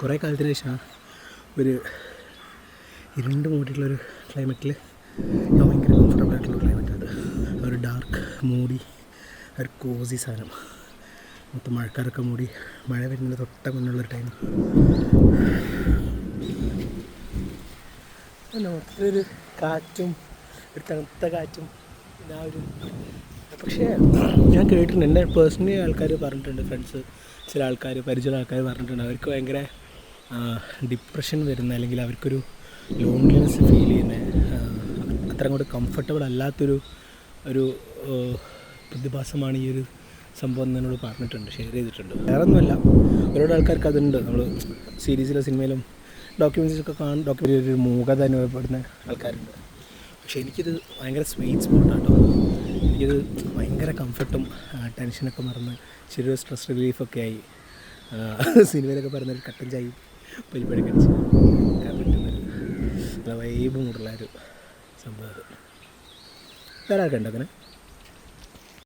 കുറേ കാലത്തിന് ശേഷം ഒരു ഇരുണ്ട് മൂടിയിട്ടുള്ളൊരു ക്ലൈമറ്റിൽ ഞാൻ ഭയങ്കര കംഫർട്ടബിൾ ആയിട്ടുള്ള ക്ലൈമറ്റ്. അത് ഒരു ഡാർക്ക് മൂടി ഒരു കോസി സാധനം, മൊത്തം മഴക്കാരൊക്കെ മൂടി മഴ വരുന്നതിന് തൊട്ട മുന്നുള്ളൊരു ടൈം. മൊത്തത്തിലൊരു കാറ്റും ഒരു തണുത്ത കാറ്റും ആ ഒരു. പക്ഷേ ഞാൻ കേട്ടിട്ടുണ്ട്, എൻ്റെ പേഴ്സണലി ആൾക്കാർ പറഞ്ഞിട്ടുണ്ട്, ഫ്രണ്ട്സ് ചില ആൾക്കാർ പരിചയമുള്ള ആൾക്കാർ പറഞ്ഞിട്ടുണ്ട് അവർക്ക് ഭയങ്കര ഡിപ്രഷൻ വരുന്ന അല്ലെങ്കിൽ അവർക്കൊരു ലോൺലിനെസ് ഫീൽ ചെയ്യുന്ന അത്ര അങ്ങോട്ട് കംഫർട്ടബിൾ അല്ലാത്തൊരു പ്രതിഭാസമാണ് ഈ ഒരു സംഭവം എന്നോട് പറഞ്ഞിട്ടുണ്ട്, ഷെയർ ചെയ്തിട്ടുണ്ട്. വേറെ ഒന്നുമല്ല, ഒരുപാട് ആൾക്കാർക്ക് അതുണ്ട്. നമ്മൾ സീരീസിലും സിനിമയിലും ഡോക്യുമെൻ്ററീസൊക്കെ ഡോക്യുമെൻ്ററി ഒരു മൂകത അനുഭവപ്പെടുന്ന ആൾക്കാരുണ്ട്. പക്ഷേ എനിക്കിത് ഭയങ്കര സ്വീറ്റ് സ്പോട്ടാട്ടോ. എനിക്കിത് ഭയങ്കര കംഫർട്ടും ടെൻഷനൊക്കെ മറന്ന് ചെറിയൊരു സ്ട്രെസ് റിലീഫൊക്കെ ആയി സിനിമയിലൊക്കെ പറയുന്നൊരു കട്ടൻ ചായയും പരിപാടിയൊക്കെ അടിച്ച് നിൽക്കാൻ പറ്റുന്നൊരു നല്ല വൈബ് മൂടുള്ളൊരു സംഭവം. അത് വേറെ ആൾക്കുണ്ട് അങ്ങനെ.